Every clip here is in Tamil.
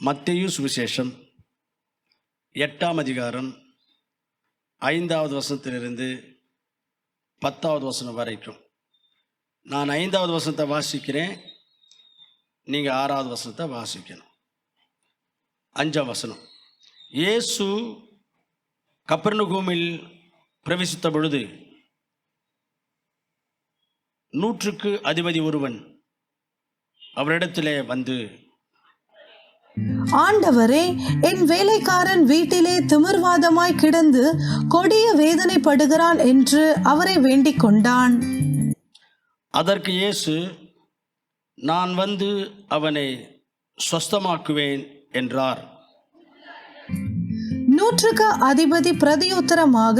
மத்தேயு சுவிசேஷம் 8ஆம் அதிகாரம் 5வது வசனத்திலிருந்து 10வது வசனம் வரைக்கும். நான் 5வது வசனத்தை வாசிக்கிறேன், நீங்கள் 6வது வசனத்தை வாசிக்கணும். 5ஆம் வசனம். இயேசு கப்பர்நகூமில் பிரவேசித்த பொழுது 100க்கு அதிபதி ஒருவன் அவரிடத்திலே வந்து, ஆண்டவரே, என் வேலைக்காரன் வீட்டிலே திமிர்வாதமாய் கிடந்து கொடிய வேதனைப்படுகிறான் என்று அவரை வேண்டிக் கொண்டான். அதற்கு இயேசு, நான் வந்து அவனை சொஸ்தமாக்குவேன் என்றார். 100க்கு அதிபதி பிரதியுத்தரமாக,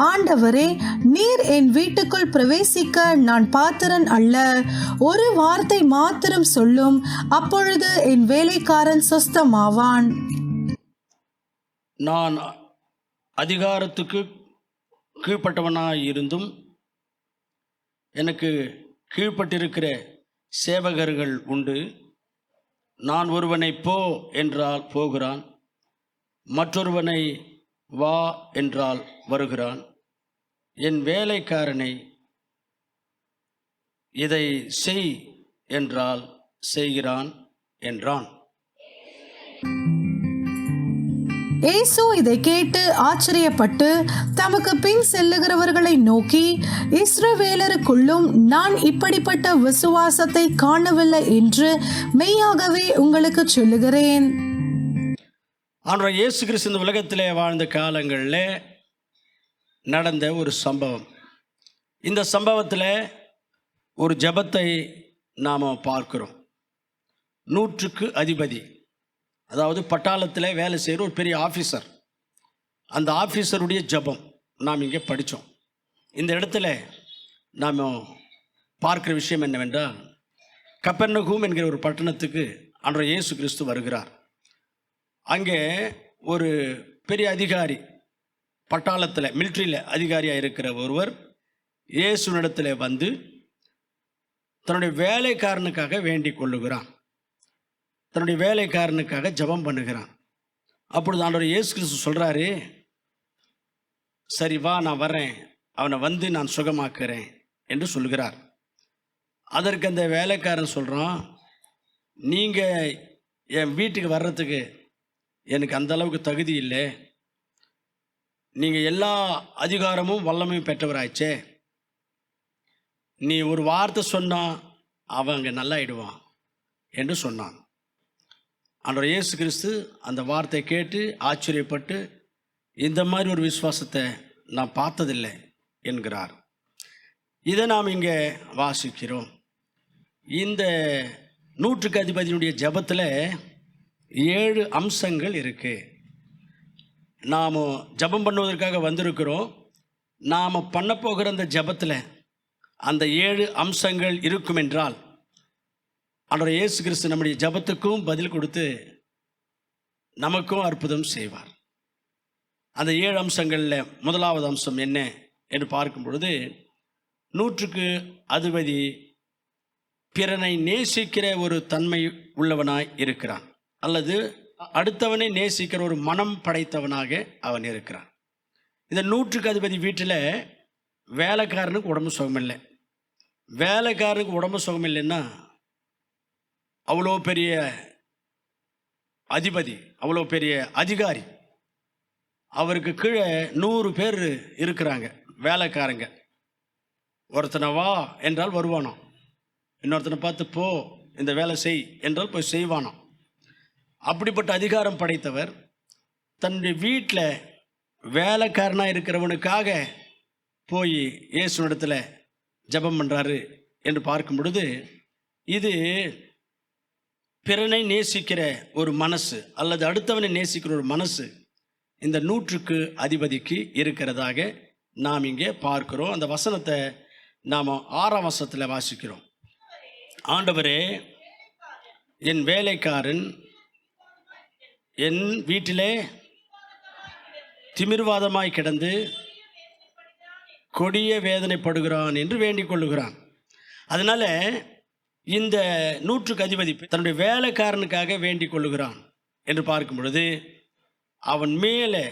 ஆண்டவரே, நீர் என் வீட்டுக்குள் பிரவேசிக்க நான் பாத்திரன் அல்ல. ஒரு வார்த்தை மாத்திரம் சொல்லும், அப்பொழுது என் வேலைக்காரன் சொஸ்தமாவான். நான் அதிகாரத்துக்கு கீழ்ப்பட்டவனாய் இருந்தும் எனக்கு கீழ்ப்பட்டிருக்கிற சேவகர்கள் உண்டு. நான் ஒருவனை போ என்றால் போகிறான், மற்றொருவனை வா என்றால் வருகிறான். என் வேலைக்காரனை இதை செய் என்றால் செய்கிறான் என்றான். இயேசு இதை கேட்டு ஆச்சரியப்பட்டு தமக்கு பின் செல்லுகிறவர்களை நோக்கி, இஸ்ரவேலருக்குள்ளும் நான் இப்படிப்பட்ட விசுவாசத்தை காணவில்லை என்று மெய்யாகவே உங்களுக்கு சொல்லுகிறேன். ஆண்டவர் இயேசு கிறிஸ்து இந்த உலகத்திலே வாழ்ந்த காலங்களில் நடந்த ஒரு சம்பவம். இந்த சம்பவத்தில் ஒரு ஜெபத்தை நாம் பார்க்கிறோம். 100க்கு அதிபதி, அதாவது பட்டாளத்தில் வேலை செய்கிற ஒரு பெரிய ஆஃபீஸர், அந்த ஆஃபீஸருடைய ஜெபம் நாம் இங்கே படித்தோம். இந்த இடத்துல நாம் பார்க்குற விஷயம் என்னவென்றால், கப்பர்நகூம் என்கிற ஒரு பட்டணத்துக்கு ஆண்டவர் இயேசு கிறிஸ்து வருகிறார். அங்கே ஒரு பெரிய அதிகாரி, பட்டாளத்தில் மிலிட்ரியில் அதிகாரியாக இருக்கிற ஒருவர் இயேசுனிடத்தில் வந்து தன்னுடைய வேலைக்காரனுக்காக வேண்டிக் கொள்ளுகிறான், தன்னுடைய வேலைக்காரனுக்காக ஜெபம் பண்ணுகிறான். அப்பொழுது ஆண்டவர் இயேசு கிறிஸ்து சொல்கிறாரு, சரி வா, நான் வரேன், அவனை வந்து நான் சுகமாக்குறேன் என்று சொல்கிறார். அதற்கு அந்த வேலைக்காரன் சொல்கிறான், நீங்கள் என் வீட்டுக்கு வர்றதுக்கு எனக்கு அந்த அளவுக்கு தகுதி இல்லை, நீங்கள் எல்லா அதிகாரமும் வல்லமையும் பெற்றவராச்சே, நீ ஒரு வார்த்தை சொன்னால் அவங்க நல்லாயிடுவான் என்று சொன்னான். ஆண்டவர் இயேசு கிறிஸ்து அந்த வார்த்தை கேட்டு ஆச்சரியப்பட்டு, இந்த மாதிரி ஒரு விசுவாசத்தை நான் பார்த்ததில்லை என்கிறார். இதை நாம் இங்கே வாசிக்கிறோம். இந்த 100க்கு அதிபதியினுடைய ஜெபத்தில் 7 அம்சங்கள் இருக்குது. நாம் ஜெபம் பண்ணுவதற்காக வந்திருக்கிறோம். நாம் பண்ண போகிற அந்த ஜெபத்தில் அந்த 7 அம்சங்கள் இருக்கும் என்றால், ஆண்டவர் இயேசு கிறிஸ்து நம்முடைய ஜெபத்துக்கும் பதில் கொடுத்து நமக்கும் அற்புதம் செய்வார். அந்த 7 அம்சங்களில் முதலாவது அம்சம் என்ன என்று பார்க்கும் பொழுது, 100க்கு அதிபதி பிறனை நேசிக்கிற ஒரு தன்மை உள்ளவனாய் இருக்கிறான், அல்லது அடுத்தவனை நேசிக்கிற ஒரு மனம் படைத்தவனாக அவன் இருக்கிறான். இந்த 100க்கு அதிபதி வீட்டில் வேலைக்காரனுக்கு உடம்பு சுகமில்லை. வேலைக்காரனுக்கு உடம்பு சுகமில்லைன்னா அவ்வளோ பெரிய அதிபதி, அவ்வளோ பெரிய அதிகாரி, அவருக்கு கீழே 100 பேர் இருக்கிறாங்க வேலைக்காரங்க. ஒருத்தனை வா என்றால் வருவானோ, இன்னொருத்தனை பார்த்து போ இந்த வேலை செய் என்றால் போய் செய்வானோ. அப்படிப்பட்ட அதிகாரம் படைத்தவர் தன்னுடைய வீட்டில் வேலைக்காரனாக இருக்கிறவனுக்காக போய் இயேசுனிடத்தில் ஜெபம் பண்ணுறாரு என்று பார்க்கும் பொழுது, இது பிறனை நேசிக்கிற ஒரு மனசு, அல்லது அடுத்தவனை நேசிக்கிற ஒரு மனசு இந்த 100க்கு அதிபதிக்கு இருக்கிறதாக நாம் இங்கே பார்க்கிறோம். அந்த வசனத்தை நாம் 6ஆம் வசனத்தில் வாசிக்கிறோம். ஆண்டவரே, என் வேலைக்காரன் என் வீட்டிலே திமிர்வாதமாய் கிடந்து கொடிய வேதனைப்படுகிறான் என்று வேண்டிக் கொள்ளுகிறான். அதனால் இந்த 100க்கு அதிபதி தன்னுடைய வேலைக்காரனுக்காக வேண்டிக் கொள்ளுகிறான் என்று பார்க்கும் பொழுது அவன் மேலே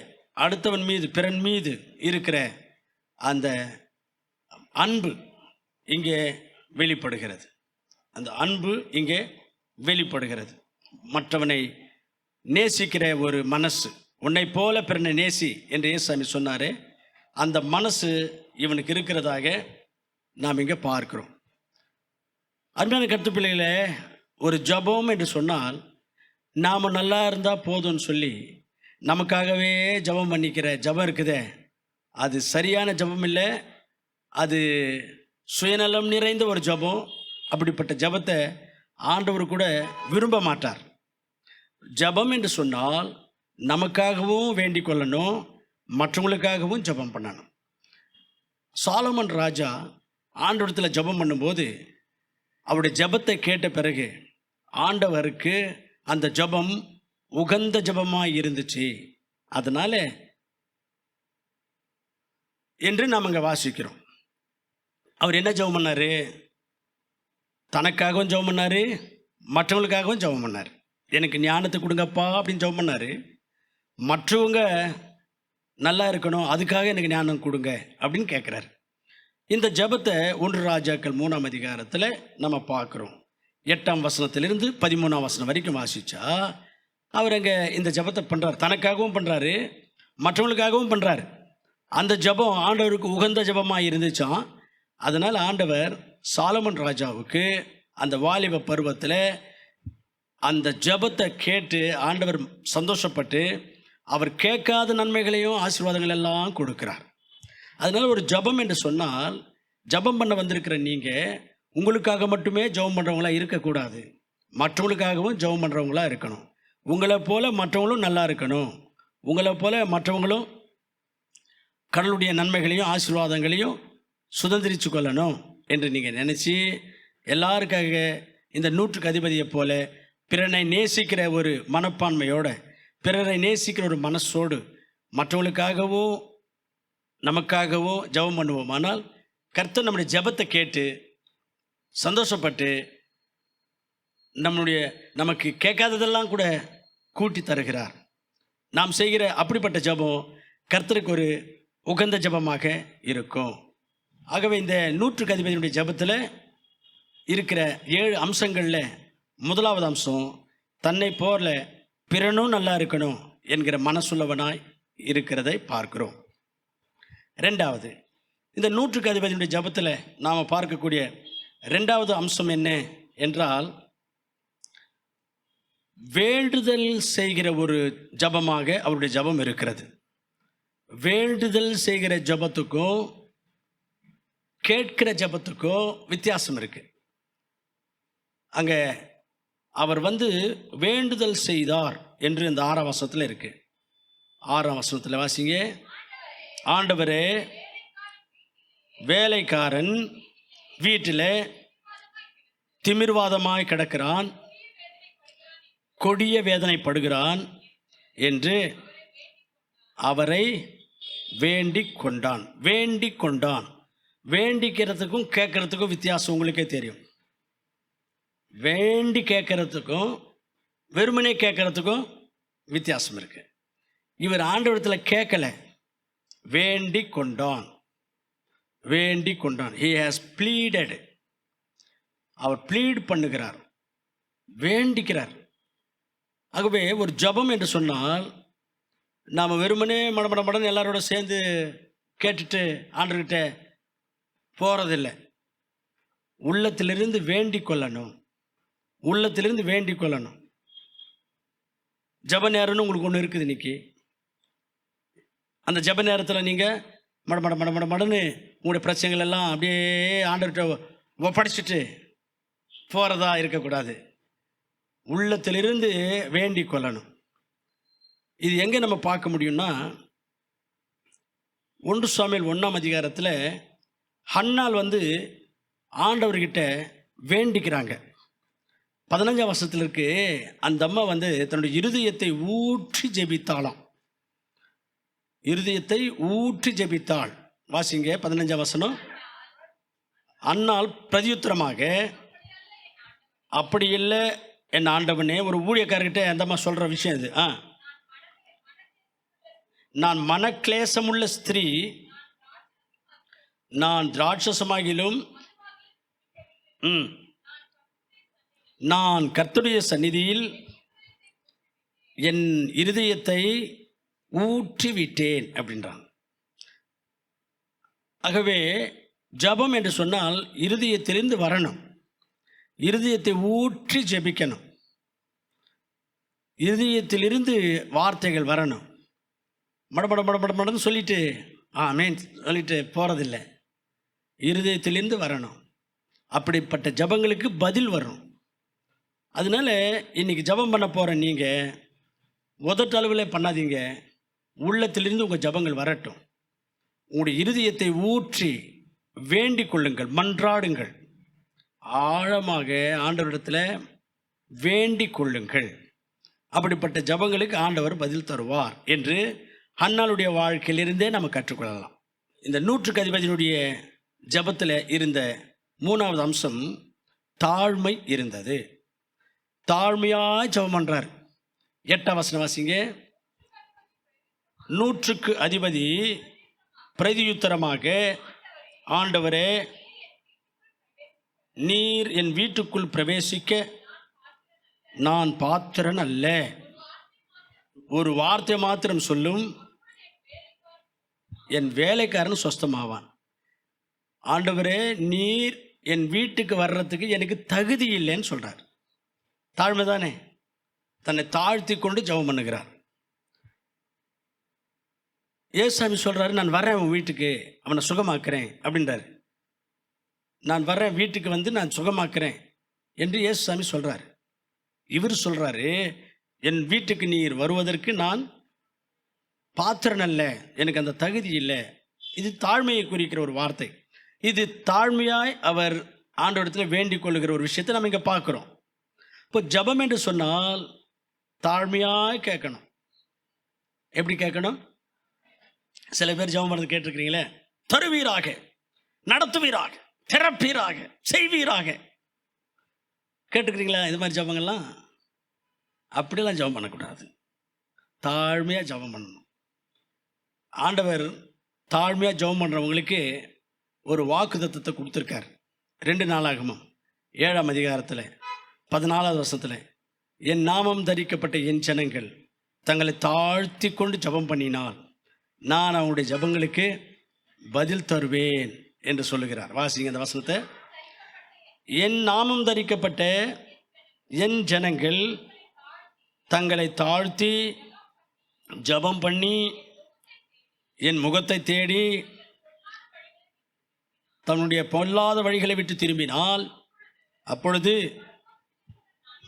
அடுத்தவன் மீது பிறன் மீது இருக்கிற அந்த அன்பு இங்கே வெளிப்படுகிறது. அந்த அன்பு இங்கே வெளிப்படுகிறது. மற்றவனை நேசிக்கிற ஒரு மனசு, உன்னை போல பிறனை நேசி என்று இயேசுசாமி சொன்னார். அந்த மனசு இவனுக்கு இருக்கிறதாக நாம் இங்கே பார்க்கிறோம். அருமையான கருத்து பிள்ளைகளே, ஒரு ஜபம் என்று சொன்னால் நாம் நல்லா இருந்தால் போதும்னு சொல்லி நமக்காகவே ஜபம் பண்ணிக்கிற ஜபம் இருக்குதே, அது சரியான ஜபம் இல்லை. அது சுயநலம் நிறைந்த ஒரு ஜபம். அப்படிப்பட்ட ஜபத்தை ஆண்டவர் கூட விரும்ப மாட்டார். ஜபம் என்று சொன்னால் நமக்காகவும் வேண்டிக் கொள்ளணும், மற்றவங்களுக்காகவும் ஜபம் பண்ணணும். சாலமன் ராஜா ஆண்டவரத்தில் ஜபம் பண்ணும்போது அவருடைய ஜபத்தை கேட்ட பிறகு ஆண்டவருக்கு அந்த ஜபம் உகந்த ஜபமாக இருந்துச்சு. அதனால என்று நாம் அங்கே வாசிக்கிறோம். அவர் என்ன ஜபம் பண்ணார்? தனக்காகவும் ஜபம் பண்ணார், மற்றவங்களுக்காகவும் ஜபம் பண்ணார். எனக்கு ஞானத்தை கொடுங்கப்பா அப்படின்னு ஜபம் பண்ணார். மற்றவங்க நல்லா இருக்கணும், அதுக்காக எனக்கு ஞானம் கொடுங்க அப்படின்னு கேட்குறாரு. இந்த ஜபத்தை 1 ராஜாக்கள் 3ஆம் அதிகாரத்தில் நம்ம பார்க்குறோம். 8ஆம் வசனத்திலிருந்து 13ஆம் வசனம் வரைக்கும் வாசித்தா அவர் அங்கே இந்த ஜபத்தை பண்ணுறார். தனக்காகவும் பண்ணுறாரு, மற்றவங்களுக்காகவும் பண்ணுறாரு. அந்த ஜபம் ஆண்டவருக்கு உகந்த ஜபமாக இருந்துச்சான். அதனால் ஆண்டவர் சாலமன் ராஜாவுக்கு அந்த வாலிப பருவத்தில் அந்த ஜபத்தை கேட்டு ஆண்டவர் சந்தோஷப்பட்டு அவர் கேட்காத நன்மைகளையும் ஆசீர்வாதங்கள் எல்லாம் கொடுக்கிறார். அதனால் ஒரு ஜபம் என்று சொன்னால், ஜபம் பண்ண வந்திருக்கிற நீங்கள் உங்களுக்காக மட்டுமே ஜபம் பண்ணுறவங்களா இருக்கக்கூடாது, மற்றவங்களுக்காகவும் ஜபம் பண்ணுறவங்களா இருக்கணும். உங்களை போல் மற்றவங்களும் நல்லா இருக்கணும், உங்களை போல் மற்றவங்களும் கடவுளுடைய நன்மைகளையும் ஆசீர்வாதங்களையும் சுதந்திரித்து கொள்ளணும் என்று நீங்கள் நினச்சி எல்லாருக்காக இந்த 100க்கு அதிபதியை போல பிறனை நேசிக்கிற ஒரு மனப்பான்மையோடு, பிறரை நேசிக்கிற ஒரு மனசோடு மற்றவங்களுக்காகவும் நமக்காகவும் ஜெபம் பண்ணுவோம். ஆனால் கர்த்தர் நம்முடைய ஜெபத்தை கேட்டு சந்தோஷப்பட்டு நமக்கு கேட்காததெல்லாம் கூட கூட்டி தருகிறார். நாம் செய்கிற அப்படிப்பட்ட ஜெபம் கர்த்தருக்கு ஒரு உகந்த ஜெபமாக இருக்கும். ஆகவே இந்த 100க்கு அதிபதியுடைய ஜெபத்தில் இருக்கிற 7 அம்சங்களில் முதலாவது அம்சம், தன்னை போல பிறனும் நல்லா இருக்கணும் என்கிற மனசுள்ளவனாய் இருக்கிறதை பார்க்கிறோம். 2வது, இந்த 100க்கு அதிபதியுடைய ஜபத்தில் நாம் பார்க்கக்கூடிய 2வது அம்சம் என்ன என்றால், வேண்டுதல் செய்கிற ஒரு ஜபமாக அவருடைய ஜபம் இருக்கிறது. வேண்டுதல் செய்கிற ஜபத்துக்கும் கேட்கிற ஜபத்துக்கும் வித்தியாசம் இருக்கு. அங்கே அவர் வேண்டுதல் செய்தார் என்று இந்த 6ஆம் வசனத்தில் இருக்கு. 6ஆம் வசனத்தில் வாசிங்க. ஆண்டவரே, வேலைக்காரன் வீட்டில் திமிர்வாதமாய் கிடக்கிறான், கொடிய வேதனைப்படுகிறான் என்று அவரை வேண்டிக் கொண்டான். வேண்டிக் கொண்டான். வேண்டிக்கிறதுக்கும் கேட்கறதுக்கும் வித்தியாசம் உங்களுக்கே தெரியும். வேண்டி கேட்கறதுக்கும் வெறுமனே கேட்கறதுக்கும் வித்தியாசம் இருக்கு. இவர் ஆண்டவரத்தில் கேட்கல, வேண்டி கொண்டான். வேண்டி கொண்டான். he has pleaded. அவர் ப்ளீட் பண்ணுகிறார், வேண்டிக்கிறார். ஆகவே ஒரு ஜபம் என்று சொன்னால் நாம் வெறுமனே மடமடமடன் எல்லாரோட சேர்ந்து கேட்டுட்டு ஆண்டவர்கிட்ட போகிறதில்லை. உள்ளத்திலிருந்து வேண்டிக் கொள்ளணும். உள்ளத்திலிருந்து வேண்டிக் கொள்ளணும். ஜப நேரம்னு உங்களுக்கு ஒன்று இருக்குது இன்னைக்கு. அந்த ஜப நேரத்தில் நீங்கள் மடமடன்னு உங்களுடைய பிரச்சனைகள் எல்லாம் அப்படியே ஆண்டவர்கிட்ட ஒப்படைச்சிட்டு போகிறதா இருக்கக்கூடாது. உள்ளத்திலிருந்து வேண்டிக் கொள்ளணும். இது எங்கே நம்ம பார்க்க முடியும்னா, 1 சாமுவேல் 1ஆம் அதிகாரத்தில் ஹன்னாள் ஆண்டவர்கிட்ட வேண்டிக்கிறாங்க. 15ஆம் வசனத்தில் இருக்கு, அந்த அம்மா தன்னுடைய இருதயத்தை ஊற்றி ஜெபித்தாளாம். இருதயத்தை ஊற்றி ஜெபித்தாள். வாசிங்க 15ஆம் வசனம். அன்னாள் பிரதியுத்தரமாக, அப்படி இல்லை என் ஆண்டவனே, ஒரு ஊழியக்காரர்கிட்ட அந்தம்மா சொல்கிற விஷயம் இது. நான் மனக்லேசமுள்ள ஸ்திரீ, நான் திராட்சசமாகிலும் நான் கர்த்தருடைய சந்நிதியில் என் இருதயத்தை ஊற்றிவிட்டேன் அப்படின்றான். ஆகவே ஜெபம் என்று சொன்னால் இருதயத்திலிருந்து வரணும். இருதயத்தை ஊற்றி ஜெபிக்கணும். இருதயத்திலிருந்து வார்த்தைகள் வரணும். மடமடன்னு சொல்லிட்டு ஆமேன் சொல்லிட்டு போகிறதில்லை. இருதயத்திலிருந்து வரணும். அப்படிப்பட்ட ஜபங்களுக்கு பதில் வரும். அதனால இன்றைக்கி ஜபம் பண்ண போகிற நீங்கள் உதட்டளவில் பண்ணாதீங்க. உள்ளத்திலிருந்து உங்கள் ஜபங்கள் வரட்டும். உங்களுடைய இருதயத்தை ஊற்றி வேண்டிக் கொள்ளுங்கள், மன்றாடுங்கள். ஆழமாக ஆண்டவரிடத்தில் வேண்டிக் கொள்ளுங்கள். அப்படிப்பட்ட ஜபங்களுக்கு ஆண்டவர் பதில் தருவார் என்று அன்னாளுடைய வாழ்க்கையிலிருந்தே நம்ம கற்றுக்கொள்ளலாம். இந்த 100க்கு அதிபதியினுடைய ஜபத்தில் இருந்த 3வது அம்சம் தாழ்மை இருந்தது. தாழ்மையாக ஜபம் பண்ணுறார். 8ஆம் வசனம் வாசிங்க. 100க்கு அதிபதி பிரதியுத்தரமாக, ஆண்டவரே, நீர் என் வீட்டுக்குள் பிரவேசிக்க நான் பாத்திரன் அல்ல. ஒரு வார்த்தை மாத்திரம் சொல்லும், என் வேலைக்காரன் சொஸ்தமாவான். ஆண்டவரே, நீர் என் வீட்டுக்கு வர்றதுக்கு எனக்கு தகுதி இல்லைன்னு சொல்கிறார். தாழ்மை தானே. தன்னை தாழ்த்தி கொண்டு ஜெபம் பண்ணுகிறார். ஏசாமி சொல்கிறாரு, நான் வர்றேன் உன் வீட்டுக்கு, அவனை சுகமாக்குறேன் அப்படின்றார். நான் வர்றேன் வீட்டுக்கு வந்து நான் சுகமாக்குறேன் என்று ஏசாமி சொல்கிறார். இவர் சொல்கிறாரு, என் வீட்டுக்கு நீர் வருவதற்கு நான் பாத்திரன் அல்ல, எனக்கு அந்த தகுதி இல்லை. இது தாழ்மையை குறிக்கிற ஒரு வார்த்தை. இது தாழ்மையாய் அவர் ஆண்டவரிடத்தில் வேண்டிக் கொள்ளுகிற ஒரு விஷயத்தை நம்ம இங்கே பார்க்குறோம். இப்போ ஜபம் என்று சொன்னால் தாழ்மையாய் கேட்கணும். எப்படி கேட்கணும்? சில பேர் ஜபம் பண்ணுறது கேட்டிருக்கிறீங்களே, தருவீராக, நடத்துவீராக, திறப்பீராக, செய்வீராக கேட்டுக்கிறீங்களா? இது மாதிரி ஜபங்கள்லாம் அப்படிலாம் ஜபம் பண்ணக்கூடாது. தாழ்மையாக ஜபம் பண்ணணும். ஆண்டவர் தாழ்மையாக ஜபம் பண்ணுறவங்களுக்கு ஒரு வாக்குத்தத்தத்தை கொடுத்துருக்கார். 2 நாளாகமம் 7ஆம் அதிகாரத்தில் 14வது வசனத்தில், என் நாமம் தரிக்கப்பட்ட என் ஜனங்கள் தங்களை தாழ்த்தி கொண்டு ஜபம் பண்ணினால் நான் அவங்களுடைய ஜபங்களுக்கு பதில் தருவேன் என்று சொல்லுகிறார். வாசிங்க அந்த வசனத்தை. என் நாமம் தரிக்கப்பட்ட என் ஜனங்கள் தங்களை தாழ்த்தி ஜபம் பண்ணி என் முகத்தை தேடி தன்னுடைய பொல்லாத வழிகளை விட்டு திரும்பினால், அப்பொழுது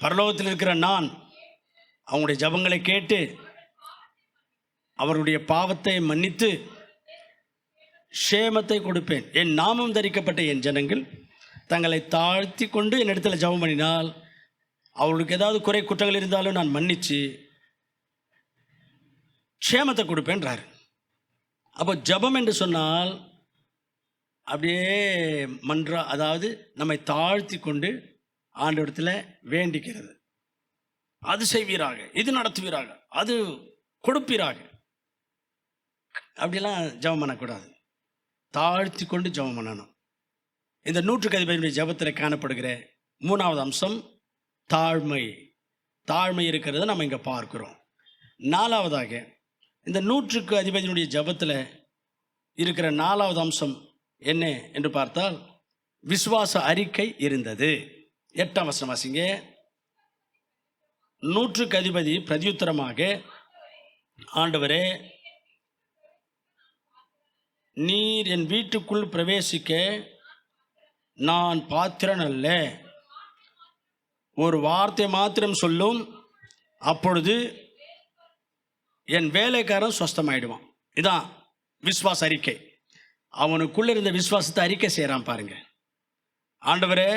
பரலோகத்தில் இருக்கிற நான் அவங்களுடைய ஜபங்களை கேட்டு அவருடைய பாவத்தை மன்னித்து க்ஷேமத்தை கொடுப்பேன். என் நாமம் தரிக்கப்பட்ட என் ஜனங்கள் தங்களை தாழ்த்தி கொண்டு என் இடத்துல ஜபம் பண்ணினால், அவளுக்கு ஏதாவது குறை குற்றங்கள் இருந்தாலும் நான் மன்னித்து க்ஷேமத்தை கொடுப்பேன்றார். அப்போ ஜபம் என்று சொன்னால் அப்படியே அதாவது நம்மை தாழ்த்தி கொண்டு ஆண்டவரிடத்தில் வேண்டிக்கிறது. அது செய்வீராக, இது நடத்துவீராக, அது கொடுப்பீராக, அப்படிலாம் ஜபம் பண்ணக்கூடாது. தாழ்த்தி கொண்டு ஜபம் பண்ணணும். இந்த 100க்கு அதிபதியுடைய ஜபத்தில் காணப்படுகிற 3வது அம்சம் தாழ்மை. தாழ்மை இருக்கிறத நம்ம இங்கே பார்க்கிறோம். 4வதாக இந்த 100க்கு அதிபதியினுடைய ஜபத்தில் இருக்கிற 4வது அம்சம் என்ன என்று பார்த்தால் விசுவாச அறிக்கை இருந்தது. 8ஆம் வசனம் வாசிங்க. 100க்கு அதிபதி பிரதியுத்தரமாக, ஆண்டவரே, நீர் என் வீட்டுக்குள் பிரவேசிக்க நான் பாத்திரன் அல்ல. ஒரு வார்த்தை மாத்திரம் சொல்லும், அப்பொழுது என் வேலைக்காரன் சொஸ்தமாயிடுவான். இதான் விசுவாச அறிக்கை. அவனுக்குள்ள இருந்த விசுவாசத்தை அறிக்கை செய்கிறான் பாருங்க. ஆண்டவரே,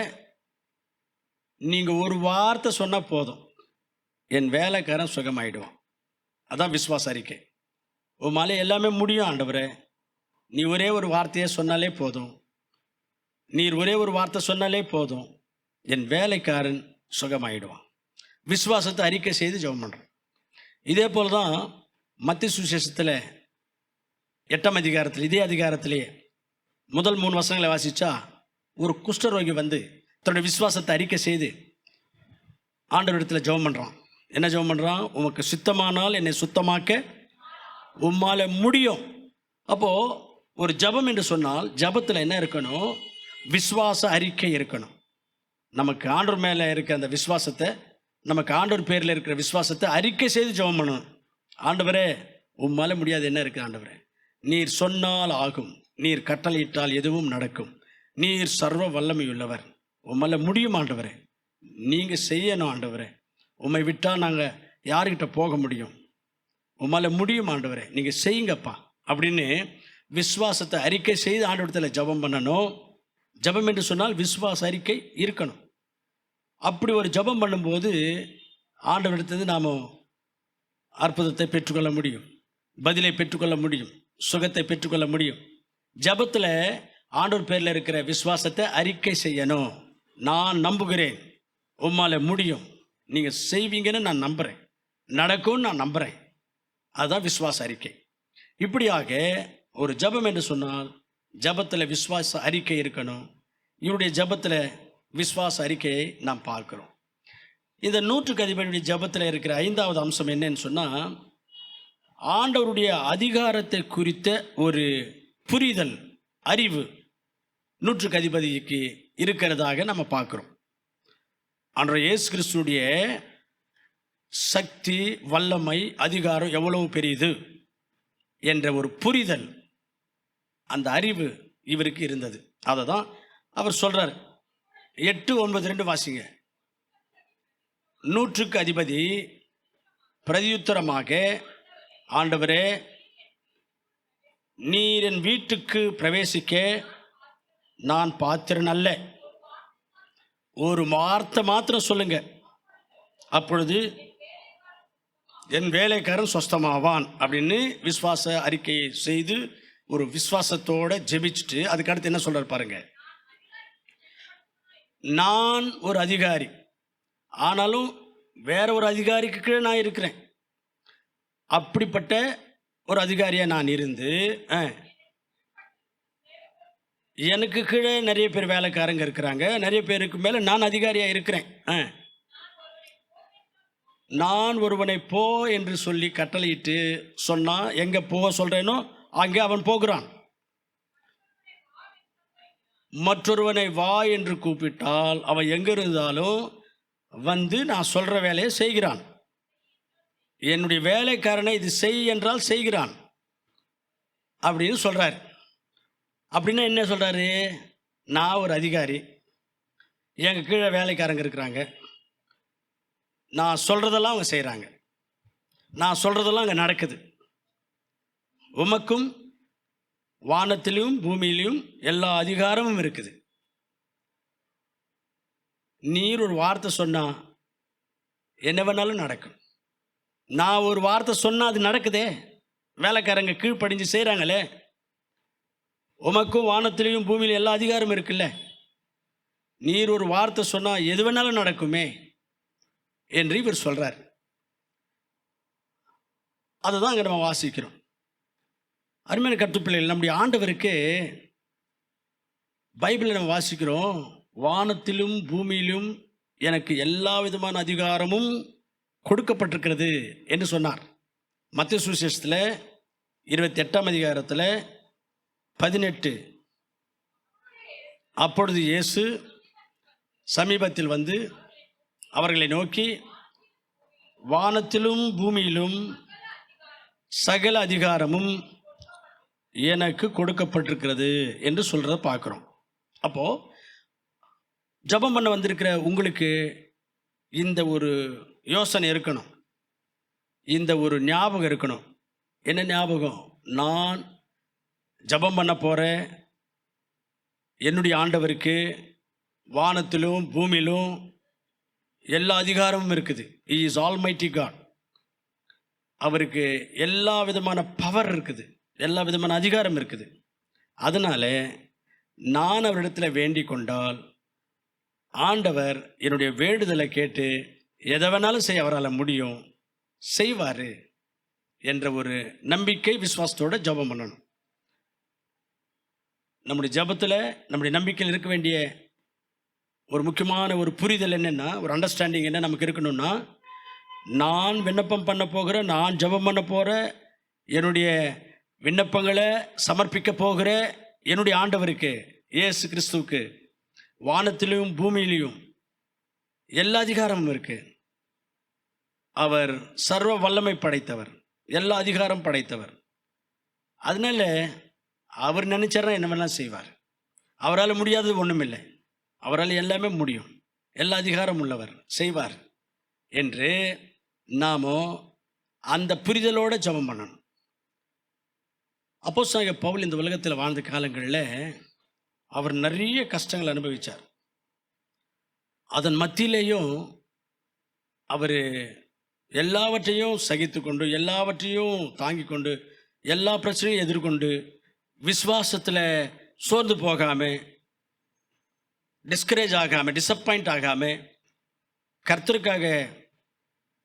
நீங்கள் ஒரு வார்த்தை சொன்னால் போதும், என் வேலைக்காரன் சுகமாயிடுவான். அதான் விசுவாச அறிக்கை. உமாலே எல்லாமே முடியும் ஆண்டவரே, நீ ஒரே ஒரு வார்த்தையை சொன்னாலே போதும், நீர் ஒரே ஒரு வார்த்தை சொன்னாலே போதும், என் வேலைக்காரன் சுகமாயிடுவான். விசுவாசத்தை அறிக்கை செய்து ஜெபம் பண்ணுறோம். இதே போல் தான் மத்திய சுவிசேஷத்தில் 8ஆம் அதிகாரத்தில், இதே அதிகாரத்திலேயே முதல் 3 வசனங்களை வாசித்தா, ஒரு குஷ்டரோகி வந்து தன்னுடைய விசுவாசத்தை அறிக்கை செய்து ஆண்டவரிடத்தில் ஜெபம் பண்ணுறான். என்ன ஜெபம் பண்ணுறான்? உமக்கு சுத்தமானால் என்னை சுத்தமாக்க உம்மால் முடியும். அப்போது ஒரு ஜெபம் என்று சொன்னால் ஜெபத்தில் என்ன இருக்கணும்? விசுவாச அறிக்கை இருக்கணும். நமக்கு ஆண்டவர் மேலே இருக்கிற அந்த விசுவாசத்தை, நமக்கு ஆண்டவர் பேரில் இருக்கிற விசுவாசத்தை அறிக்கை செய்து ஜெபம் பண்ணணும். ஆண்டவரே, உம்மால் முடியாது என்ன இருக்குது ஆண்டவரே? நீர் சொன்னால் ஆகும், நீர் கட்டளையிட்டால் எதுவும் நடக்கும், நீர் சர்வ வல்லமையுள்ளவர், உம்மால் முடியும் ஆண்டவரே, நீங்கள் செய்யணும் ஆண்டவரே, உம்மை விட்டால் நாங்கள் யாருக்கிட்ட போக முடியும், உம்மால் முடியும் ஆண்டவரே, நீங்கள் செய்யுங்கப்பா அப்படின்னு விசுவாசத்தை அறிக்கை செய்து ஆண்டவரத்தில் ஜெபம் பண்ணணும். ஜெபம் என்று சொன்னால் விசுவாச அறிக்கை இருக்கணும். அப்படி ஒரு ஜெபம் பண்ணும்போது ஆண்டவரிடத்திலிருந்து நாம் அற்புதத்தை பெற்றுக்கொள்ள முடியும், பதிலை பெற்றுக்கொள்ள முடியும், சுகத்தை பெற்றுக்கொள்ள முடியும். ஜெபத்தில் ஆண்டவர் பேரில் இருக்கிற விசுவாசத்தை அறிக்கை செய்யணும். நான் நம்புகிறேன், உம்மால் முடியும், நீங்கள் செய்வீங்கன்னு நான் நம்புகிறேன், நடக்கும்னு நான் நம்புகிறேன். அதுதான் விசுவாச அறிக்கை. இப்படியாக ஒரு ஜெபம் என்று சொன்னால் ஜெபத்தில் விசுவாச அறிக்கை இருக்கணும். இவருடைய ஜெபத்தில் விசுவாச அறிக்கையை நாம் பார்க்கிறோம். இந்த 100க்கு அதிபதியுடைய ஜெபத்தில் இருக்கிற 5வது அம்சம் என்னன்னு சொன்னால், ஆண்டவருடைய அதிகாரத்தை குறித்த ஒரு புரிதல், அறிவு 100க்கு அதிபதிக்கு இருக்கிறதாக நம்ம பார்க்குறோம். ஆண்டவர் இயேசு கிறிஸ்துடைய சக்தி, வல்லமை, அதிகாரம் எவ்வளவு பெரியது என்ற ஒரு புரிதல், அந்த அறிவு இவருக்கு இருந்தது. அதை தான் அவர் சொல்கிறார். 8:9-2 வாசிங்க. 100க்கு அதிபதி பிரதியுத்தரமாக, ஆண்டவரே, நீர் என் வீட்டுக்கு பிரவேசிக்க நான் பாத்திரன் அல்ல, ஒரு வார்த்தை மாத்திரம் சொல்லுங்க, அப்பொழுது என் வேலைக்காரன் சொஸ்தமாவான் அப்படின்னு விசுவாச அறிக்கையை செய்து ஒரு விசுவாசத்தோடு ஜெபிச்சுட்டு அதுக்கடுத்து என்ன சொல்கிறார் பாருங்க. நான் ஒரு அதிகாரி, ஆனாலும் வேற ஒரு அதிகாரிக்கு கீழே நான் இருக்கிறேன். அப்படிப்பட்ட ஒரு அதிகாரியாக நான் இருந்து எனக்கு கீழே நிறைய பேர் வேலைக்காரங்க இருக்கிறாங்க, நிறைய பேருக்கு மேலே நான் அதிகாரியாக இருக்கிறேன். நான் ஒருவனை போ என்று சொல்லி கட்டளையிட்டு சொன்னால், எங்கே போக சொல்கிறேனோ அங்கே அவன் போகிறான். மற்றொருவனை வா என்று கூப்பிட்டால் அவன் எங்கே இருந்தாலும் வந்து நான் சொல்கிற வேலையை செய்கிறான். என்னுடைய வேலைக்காரனை இது செய் என்றால் செய்கிறான் அப்படின்னு சொல்கிறார். அப்படின்னா என்ன சொல்கிறாரு? நான் ஒரு அதிகாரி, எங்கள் கீழே வேலைக்காரங்க இருக்கிறாங்க, நான் சொல்கிறதெல்லாம் அவங்க செய்கிறாங்க, நான் சொல்கிறதெல்லாம் அங்கே நடக்குது. உமக்கும் வானத்திலும் பூமியிலும் எல்லா அதிகாரமும் இருக்குது. நீர் ஒரு வார்த்தை சொன்னால் என்ன வேணாலும் நடக்கும். நான் ஒரு வார்த்தை சொன்னால் அது நடக்குதே, வேலைக்காரங்க கீழ்ப்படிஞ்சு செய்கிறாங்களே. உமக்கும் வானத்திலையும் பூமியிலும் எல்லா அதிகாரமும் இருக்குல்ல, நீர் ஒரு வார்த்தை சொன்னால் எது வேணாலும் நடக்குமே என்று இவர் சொல்கிறார். அதை தான் அங்கே நம்ம வாசிக்கிறோம். அருமையான கர்த்தப்பிள்ளைகள், நம்முடைய ஆண்டவருக்கு பைபிளில் நம்ம வாசிக்கிறோம், வானத்திலும் பூமியிலும் எனக்கு எல்லா விதமான அதிகாரமும் கொடுக்கப்பட்டிருக்கிறது என்று சொன்னார். மத்திய சுவிசேஷத்தில் 28ஆம் அதிகாரத்தில் 18, அப்பொழுது இயேசு சமீபத்தில் வந்து அவர்களை நோக்கி, வானத்திலும் பூமியிலும் சகல அதிகாரமும் எனக்கு கொடுக்கப்பட்டிருக்கிறது என்று சொல்கிறத பார்க்குறோம். அப்போது ஜெபம் பண்ண வந்திருக்கிற உங்களுக்கு இந்த ஒரு யோசனை இருக்கணும், இந்த ஒரு ஞாபகம் இருக்கணும். என்ன ஞாபகம்? நான் ஜெபம் பண்ண போகிறேன், என்னுடைய ஆண்டவருக்கு வானத்திலும் பூமியிலும் எல்லா அதிகாரமும் இருக்குது. He is Almighty God. அவருக்கு எல்லா விதமான பவர் இருக்குது, எல்லா விதமான அதிகாரம் இருக்குது. அதனால் நான் அவரிடத்தில் வேண்டிக் கொண்டால் ஆண்டவர் என்னுடைய வேண்டுதலை கேட்டு எதை வேணாலும் செய்ய அவரால் முடியும், செய்வார் என்ற ஒரு நம்பிக்கை, விசுவாசத்தோட ஜெபம் பண்ணணும். நம்முடைய ஜெபத்தில், நம்முடைய நம்பிக்கையில் இருக்க வேண்டிய ஒரு முக்கியமான ஒரு புரிதல் என்னென்னா, ஒரு அண்டர்ஸ்டாண்டிங் என்ன நமக்கு இருக்கணும்னா, நான் விண்ணப்பம் பண்ண போகிற, நான் ஜெபம் பண்ண போகிற, என்னுடைய விண்ணப்பங்களை சமர்ப்பிக்க போகிற என்னுடைய ஆண்டவருக்கு, இயேசு கிறிஸ்துவுக்கு வானத்திலும் பூமியிலையும் எல்லா அதிகாரமும் இருக்கு. அவர் சர்வ வல்லமை படைத்தவர், எல்லா அதிகாரம் படைத்தவர். அதனால அவர் நினைச்சாருன்னா என்ன வேணாலும் செய்வார். அவரால் முடியாதது ஒன்றும் இல்லை, அவரால் எல்லாமே முடியும், எல்லா அதிகாரம் உள்ளவர், செய்வார் என்று நாமோ அந்த புரிதலோடு ஜெபம் பண்ணணும். அப்போஸ்தலனாகிய பவுல் இந்த உலகத்தில் வாழ்ந்த காலங்களில் அவர் நிறைய கஷ்டங்கள் அனுபவித்தார். அதன் மத்தியிலேயும் அவர் எல்லாவற்றையும் சகித்து கொண்டு, எல்லாவற்றையும் தாங்கி கொண்டு, எல்லா பிரச்சனையும் எதிர்கொண்டு, விசுவாசத்தில் சோர்ந்து போகாமல், டிஸ்கரேஜ் ஆகாமல், டிசப்பாயிண்ட் ஆகாமல், கர்த்தருக்காக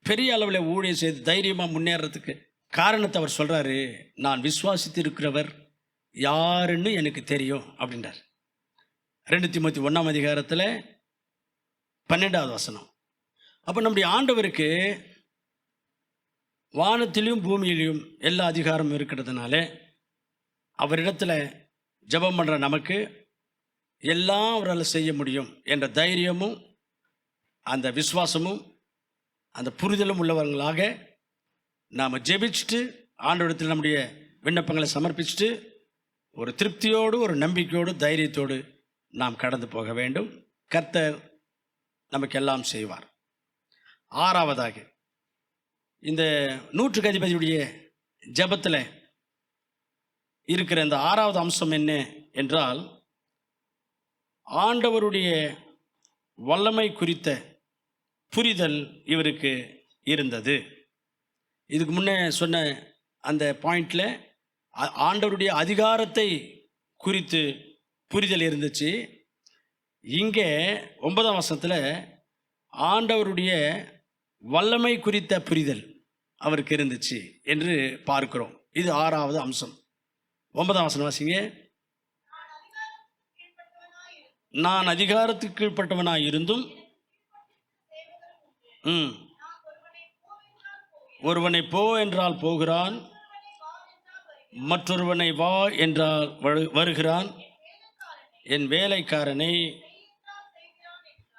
பெரிய அளவில் ஊழியம் செய்து தைரியமாக முன்னேறதுக்கு காரணத்தை அவர் சொல்கிறாரு. நான் விசுவாசித்து இருக்கிறவர் யாருன்னு எனக்கு தெரியும் அப்படின்றார். 2 தீமோத்தேயு 1ஆம் அதிகாரத்தில் 12வது வசனம். அப்போ நம்முடைய ஆண்டவருக்கு வானத்திலும் பூமியிலும் எல்லா அதிகாரமும் இருக்கிறதுனால அவரிடத்துல ஜெபம் பண்ணுற நமக்கு எல்லாம் அவரால் செய்ய முடியும் என்ற தைரியமும் அந்த விசுவாசமும் அந்த புரிதலும் உள்ளவர்களாக நாம் ஜெபிச்சுட்டு ஆண்டவரிடத்தில் நம்முடைய விண்ணப்பங்களை சமர்ப்பிச்சுட்டு ஒரு திருப்தியோடு, ஒரு நம்பிக்கையோடு, தைரியத்தோடு நாம் கடந்து போக வேண்டும். கர்த்தர் நமக்கெல்லாம் செய்வார். 6வதாக, இந்த 100க்கு அதிபதியுடைய ஜெபத்தில் இருக்கிற இந்த 6வது அம்சம் என்ன என்றால், ஆண்டவருடைய வல்லமை குறித்த புரிதல் இவருக்கு இருந்தது. இதுக்கு முன்னே சொன்ன அந்த பாயிண்டில் ஆண்டவருடைய அதிகாரத்தை குறித்து புரிதல் இருந்துச்சு. இங்கே 9ஆம் வசனத்தில் ஆண்டவருடைய வல்லமை குறித்த புரிதல் அவருக்கு இருந்துச்சு என்று பார்க்கிறோம். இது 6வது அம்சம். 9ஆம் வசனம் வாசிங்க. நான் அதிகாரத்துக்கு கீழ்ப்பட்டவனாய் இருந்தும் ஒருவனை போ என்றால் போகிறான், மற்றொருவனை வா என்றால் வருகிறான், என் வேலைக்காரனை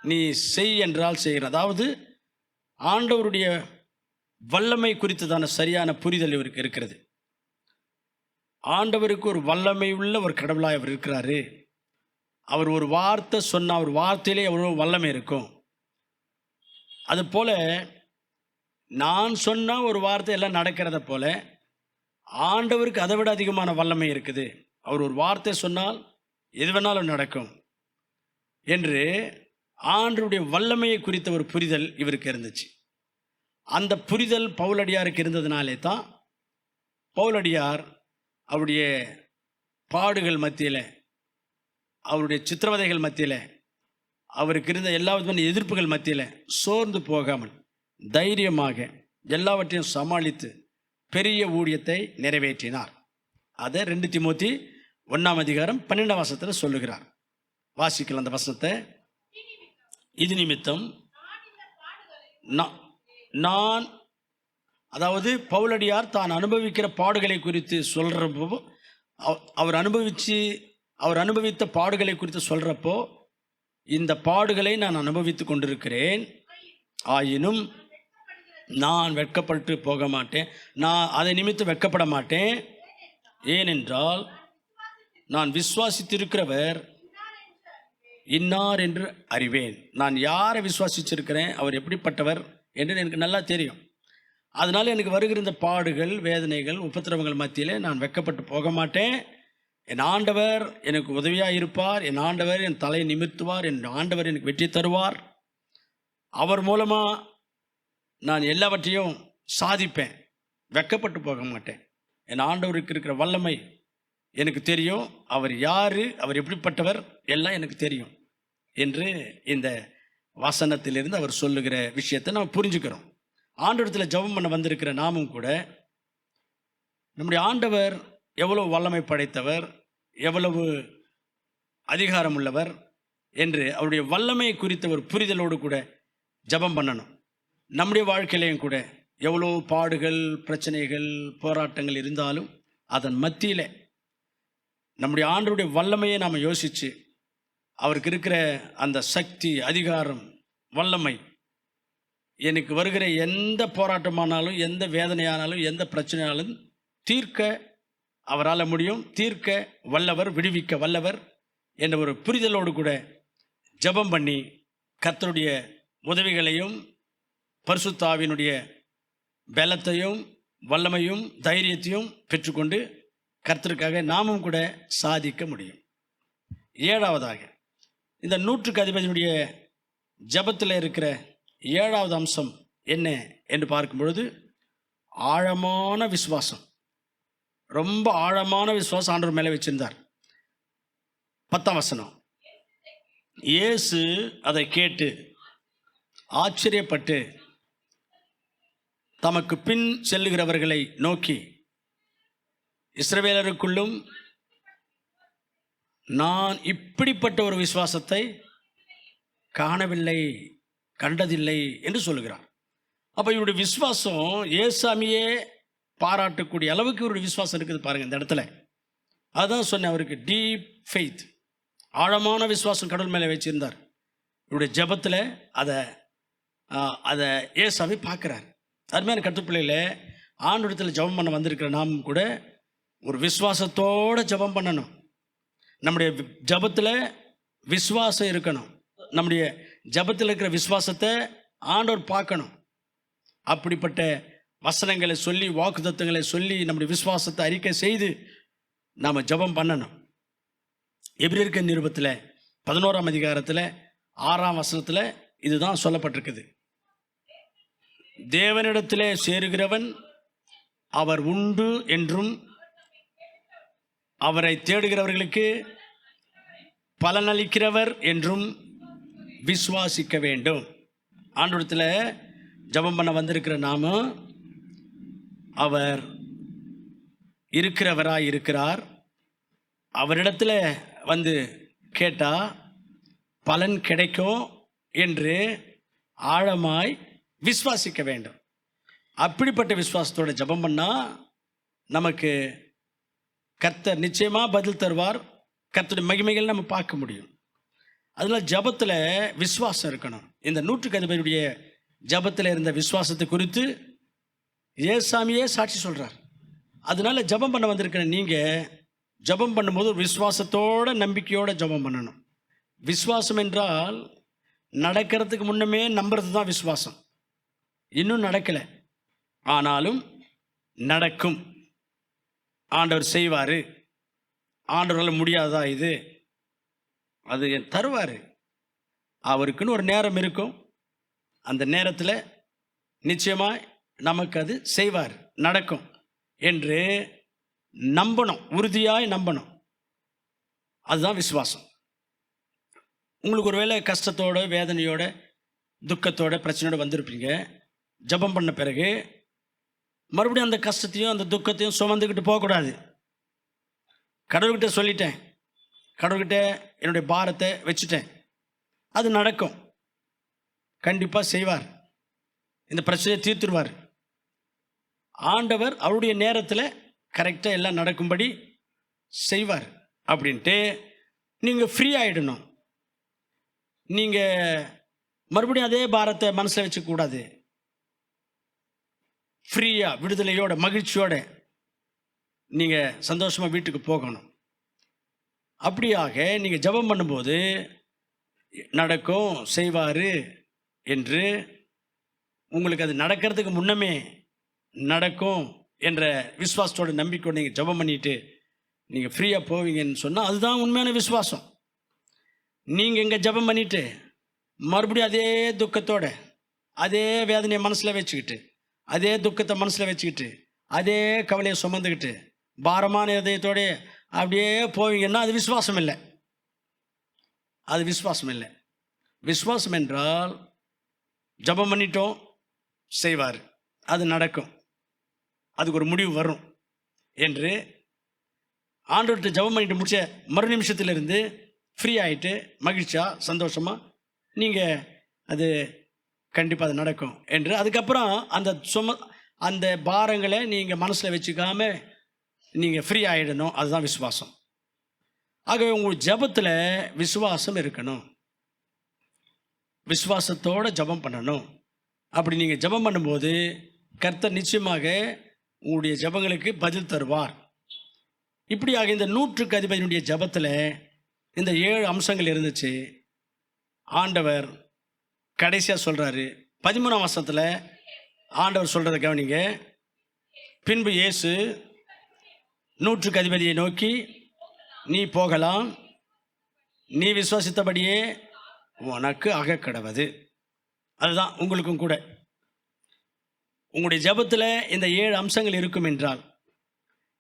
நீ செய் என்றால் செய்கிறான். அதாவது ஆண்டவருடைய வல்லமை குறித்ததான சரியான புரிதல் இவருக்கு இருக்கிறது. ஆண்டவருக்கு ஒரு வல்லமை உள்ள ஒரு கடவுளாய் அவர் இருக்கிறாரு. அவர் ஒரு வார்த்தை சொன்னால் அவர் வார்த்தையிலே எவ்வளோ வல்லமை இருக்கும். அதுபோல் நான் சொன்னால் ஒரு வார்த்தை எல்லாம் நடக்கிறத போல ஆண்டவருக்கு அதை விட அதிகமான வல்லமை இருக்குது. அவர் ஒரு வார்த்தை சொன்னால் எது வேணாலும் நடக்கும் என்று ஆண்டவருடைய வல்லமையை குறித்த ஒரு புரிதல் இவருக்கு இருந்துச்சு. அந்த புரிதல் பவுலடியாருக்கு இருந்ததுனாலே தான் பவுலடியார் அவருடைய பாடுகள் மத்தியில், அவருடைய சித்திரவதைகள் மத்தியில், அவருக்கு இருந்த எல்லா விதமான எதிர்ப்புகள் மத்தியில் சோர்ந்து போகாமல் தைரியமாக எல்லாவற்றையும் சமாளித்து பெரிய ஊழியத்தை நிறைவேற்றினார். அதை 2 தீமோத்தேயு 1ஆம் அதிகாரம் 12ஆம் வசனத்தில் சொல்லுகிறார். வாசிக்கலாம் அந்த வசனத்தை. இது நிமித்தம் நான், அதாவது பவுலடியார் தான் அனுபவிக்கிற பாடுகளை குறித்து சொல்கிறப்போ, அவர் அனுபவித்த பாடுகளை குறித்து சொல்கிறப்போ, இந்த பாடுகளை நான் அனுபவித்து கொண்டிருக்கிறேன், ஆயினும் நான் வெட்கப்பட்டு போக மாட்டேன், நான் அதை நிமித்தம் வெட்கப்பட மாட்டேன். ஏனென்றால் நான் விசுவாசித்திருக்கிறவர் இன்னார் என்று அறிவேன். நான் யாரை விசுவாசிச்சிருக்கிறேன், அவர் எப்படிப்பட்டவர் என்று எனக்கு நல்லா தெரியும். அதனால் எனக்கு வருகிற இந்த பாடுகள், வேதனைகள், உபத்திரவங்கள் மத்தியில் நான் வெட்கப்பட்டு போக மாட்டேன். என் ஆண்டவர் எனக்கு உதவியாக இருப்பார், என் ஆண்டவர் என் தலையை நிமிர்த்துவார், என் ஆண்டவர் எனக்கு வெற்றி தருவார். அவர் மூலமாக நான் எல்லாவற்றையும் சாதிப்பேன், வெட்கப்பட்டு போக மாட்டேன். என் ஆண்டவருக்கு இருக்கிற வல்லமை எனக்கு தெரியும், அவர் யார், அவர் எப்படிப்பட்டவர் எல்லாம் எனக்கு தெரியும் என்று இந்த வசனத்திலிருந்து அவர் சொல்லுகிற விஷயத்தை நம்ம புரிஞ்சுக்கிறோம். ஆண்டவரத்தில் ஜெபம் பண்ண வந்திருக்கிற நாமும் கூட நம்முடைய ஆண்டவர் எவ்வளவு வல்லமை படைத்தவர், எவ்வளவு அதிகாரம் உள்ளவர் என்று அவருடைய வல்லமை குறித்த ஒரு புரிதலோடு கூட ஜெபம் பண்ணணும். நம்முடைய வாழ்க்கையிலையும் கூட எவ்வளோ பாடுகள், பிரச்சனைகள், போராட்டங்கள் இருந்தாலும் அதன் மத்தியில் நம்முடைய ஆண்டவருடைய வல்லமையை நாம் யோசித்து அவருக்கு இருக்கிற அந்த சக்தி, அதிகாரம், வல்லமை எனக்கு வருகிற எந்த போராட்டமானாலும், எந்த வேதனையானாலும், எந்த பிரச்சனையானாலும் தீர்க்க அவரால் முடியும், தீர்க்க வல்லவர், விடுவிக்க வல்லவர் என்ற ஒரு புரிதலோடு கூட ஜெபம் பண்ணி கர்த்தருடைய உதவிகளையும் பரிசுத்த ஆவியினுடைய பலத்தையும் வல்லமையும் தைரியத்தையும் பெற்றுக்கொண்டு கர்த்தருக்காக நாமும் கூட சாதிக்க முடியும். ஏழாவதாக, இந்த 100க்கு அதிபதியினுடைய ஜெபத்தில் இருக்கிற ஏழாவது அம்சம் என்ன என்று பார்க்கும் பொழுது, ஆழமான விசுவாசம். ரொம்ப ஆழமான விசுவாசம் ஆண்டவர் மேலே வச்சிருந்தார். 10ஆம் வசனம், இயேசு அதை கேட்டு ஆச்சரியப்பட்டு தமக்கு பின் செல்லுகிறவர்களை நோக்கி, இஸ்ரவேலருக்குள்ளும் நான் இப்படிப்பட்ட ஒரு விசுவாசத்தை காணவில்லை, கண்டதில்லை என்று சொல்லுகிறார். அப்போ இவருடைய விசுவாசம் ஏசாமியே பாராட்டக்கூடிய அளவுக்கு இவருடைய விசுவாசம் இருக்குது பாருங்கள் இந்த இடத்துல. அதுதான் சொன்னேன், அவருக்கு டீப் ஃபெய்த், ஆழமான விசுவாசம் கடவுள் மேலே வச்சிருந்தார். இவருடைய ஜெபத்தில் அதை ஏசாமி பார்க்குறார். அருமையான கர்த்தப்பிள்ளையில ஆண்டவரிடத்தில் ஜெபம் பண்ண வந்திருக்கிற நாம் கூட ஒரு விசுவாசத்தோடு ஜெபம் பண்ணணும். நம்முடைய ஜெபத்தில் விசுவாசம் இருக்கணும். நம்முடைய ஜெபத்தில் இருக்கிற விசுவாசத்தை ஆண்டவர் பார்க்கணும். அப்படிப்பட்ட வசனங்களை சொல்லி, வாக்குத்தத்தங்களை சொல்லி நம்முடைய விசுவாசத்தை அறிக்கை செய்து நாம் ஜெபம் பண்ணணும். எபிரேயர் நிருபத்தில் 11ஆம் அதிகாரத்தில் 6ஆம் வசனத்தில் இதுதான் சொல்லப்பட்டிருக்குது. தேவனிடத்திலே சேருகிறவன் அவர் உண்டு என்றும் அவரை தேடுகிறவர்களுக்கு பலனளிக்கிறவர் என்றும் விசுவாசிக்க வேண்டும். ஆண்டவரிடத்தில் ஜெபம் பண்ண வந்திருக்கிற நாம அவர் இருக்கிறவராய் இருக்கிறார். அவரிடத்தில் வந்து கேட்டால் பலன் கிடைக்கும் என்று ஆழமாய் விசுவாசிக்க வேண்டும். அப்படிப்பட்ட விசுவாசத்தோட ஜெபம் பண்ணால் நமக்கு கர்த்தர் நிச்சயமாக பதில் தருவார். கர்த்தருடைய மகிமைகள் நம்ம பார்க்க முடியும். அதில் ஜெபத்தில் விசுவாசம் இருக்கணும். இந்த 100க்கு அதிபதியுடைய ஜெபத்தில் இருந்த விசுவாசத்தை குறித்து ஏசாமியே சாட்சி சொல்கிறார். அதனால ஜெபம் பண்ண வந்திருக்கிற நீங்கள் ஜெபம் பண்ணும்போது விசுவாசத்தோட, நம்பிக்கையோட ஜெபம் பண்ணணும். விசுவாசம் என்றால் நடக்கிறதுக்கு முன்னமே நம்புறது தான் விசுவாசம். இன்னும் நடக்கலை, ஆனாலும் நடக்கும், ஆண்டவர் செய்வார், ஆண்டவரால் முடியாதா இது, அது தருவார், அவருக்குன்னு ஒரு நேரம் இருக்கும், அந்த நேரத்தில் நிச்சயமாக நமக்கு அது செய்வார், நடக்கும் என்று நம்பணும், உறுதியாய் நம்பணும். அதுதான் விசுவாசம். உங்களுக்கு ஒரு வேளை கஷ்டத்தோட, வேதனையோட, துக்கத்தோட, பிரச்சனையோடு வந்திருப்பீங்க. ஜெபம் பண்ண பிறகு மறுபடியும் அந்த கஷ்டத்தையும் அந்த துக்கத்தையும் சுமந்துக்கிட்டு போகக்கூடாது. கடவுள்கிட்ட சொல்லிட்டேன், கடவுள்கிட்ட என்னுடைய பாரத்தை வச்சுட்டேன், அது நடக்கும், கண்டிப்பாக செய்வார், இந்த பிரச்சனையை தீர்த்துருவார். ஆண்டவர் அவருடைய நேரத்தில் கரெக்டாக எல்லாம் நடக்கும்படி செய்வார் அப்படின்ட்டு நீங்கள் ஃப்ரீ ஆகிடணும். நீங்கள் மறுபடியும் அதே பாரத்தை மனசில் வச்சுக்கூடாது. ஃப்ரீயாக, விடுதலையோட, மகிழ்ச்சியோட நீங்கள் சந்தோஷமாக வீட்டுக்கு போகணும். அப்படியாக நீங்கள் ஜெபம் பண்ணும்போது நடக்கும், செய்வார் என்று உங்களுக்கு அது நடக்கிறதுக்கு முன்னமே நடக்கும் என்ற விசுவாசத்தோட நம்பிக்கையோடு நீங்கள் ஜெபம் பண்ணிட்டு நீங்கள் ஃப்ரீயாக போவீங்கன்னு சொன்னால் அதுதான் உண்மையான விசுவாசம். நீங்கள் இங்கே ஜெபம் பண்ணிவிட்டு மறுபடியும் அதே துக்கத்தோட, அதே வேதனையை மனசில் வச்சுக்கிட்டு, அதே துக்கத்தை மனசில் வச்சுக்கிட்டு, அதே கவலையை சுமந்துக்கிட்டு, பாரமான இதயத்தோட அப்படியே போவீங்கன்னா அது விசுவாசம் இல்லை, அது விசுவாசம் இல்லை. விசுவாசம் என்றால் ஜெபம் பண்ணிட்டோம், செய்வார், அது நடக்கும், அதுக்கு ஒரு முடிவு வரும் என்று ஆண்டவர்கிட்ட ஜெபம் பண்ணிட்டு முடிச்ச மறு நிமிஷத்திலிருந்து ஃப்ரீ ஆகிட்டு மகிழ்ச்சியாக சந்தோஷமாக நீங்கள் அது கண்டிப்பாக அது நடக்கும் என்று அதுக்கப்புறம் அந்த பாரங்களை நீங்கள் மனசில் வச்சுக்காம நீங்கள் ஃப்ரீ ஆகிடணும். அதுதான் விசுவாசம். ஆகவே உங்கள் ஜெபத்தில் விசுவாசம் இருக்கணும், விசுவாசத்தோடு ஜெபம் பண்ணணும். அப்படி நீங்கள் ஜெபம் பண்ணும்போது கர்த்தர் நிச்சயமாக உங்களுடைய ஜெபங்களுக்கு பதில் தருவார். இப்படியாக இந்த 100க்கு அதிபதியினுடைய ஜெபத்தில் இந்த 7 அம்சங்கள் இருந்துச்சு. ஆண்டவர் கடைசியாக சொல்கிறாரு 13ஆம் வசனத்தில் ஆண்டவர் சொல்கிறத கவனிங்க. பின்பு இயேசு 100க்கு அதிபதியை நோக்கி, நீ போகலாம், நீ விசுவாசித்தபடியே உனக்கு அகக்கடவது. அதுதான் உங்களுக்கும் கூட. உங்களுடைய ஜெபத்தில் இந்த 7 அம்சங்கள் இருக்கும் என்றால்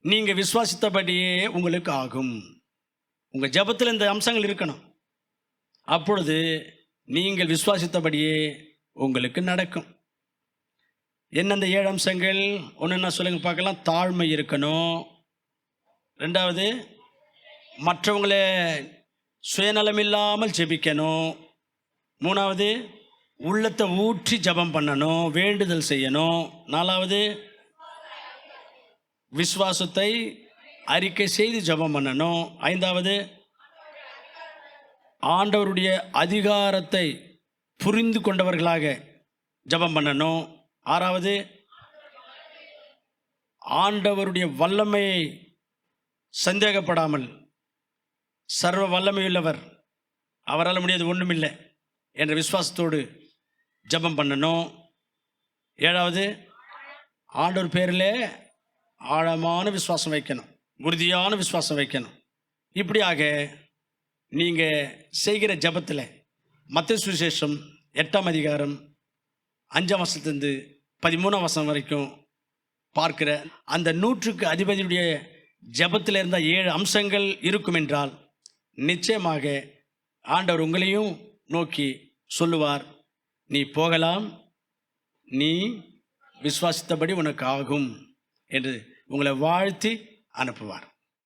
நீங்கள் விசுவாசித்தபடியே உங்களுக்கு ஆகும். உங்கள் ஜெபத்தில் இந்த அம்சங்கள் இருக்கணும். அப்பொழுது நீங்கள் விசுவாசித்தபடியே உங்களுக்கு நடக்கும். என்ன அந்த 7 அம்சங்கள்? ஒன்று என்ன சொல்லுங்க பார்க்கலாம். தாழ்மை இருக்கணும். 2வது, மற்றவங்களை சுயநலம் இல்லாமல் ஜெபிக்கணும். 3வது, உள்ளத்தை ஊற்றி ஜெபம் பண்ணணும், வேண்டுதல் செய்யணும். 4வது, விசுவாசத்தை அறிக்கை செய்து ஜெபம் பண்ணணும். 5வது, ஆண்டவருடைய அதிகாரத்தை புரிந்து கொண்டவர்களாக ஜெபம் பண்ணணும். 6வது, ஆண்டவருடைய வல்லமையை சந்தேகப்படாமல், சர்வ வல்லமையுள்ளவர், அவரால் முடியாது ஒன்றுமில்லை என்ற விசுவாசத்தோடு ஜெபம் பண்ணணும். 7வது, ஆண்டவர் பேரில் ஆழமான விசுவாசம் வைக்கணும், உறுதியான விசுவாசம் வைக்கணும். இப்படியாக நீங்கள் செய்கிற ஜெபத்தில் மத்தேயு சுவிசேஷம் 8ஆம் அதிகாரம் 5ஆம் வசனத்திலிருந்து 13ஆம் வசனம் வரைக்கும் பார்க்கிற அந்த 100க்கு அதிபதியுடைய ஜெபத்தில் இருந்த 7 அம்சங்கள் இருக்கும் என்றால் நிச்சயமாக ஆண்டவர் உங்களையும் நோக்கி சொல்லுவார், நீ போகலாம், நீ விசுவாசித்தபடி உனக்கு ஆகும் என்று உங்களை வாழ்த்தி அனுப்புவார்.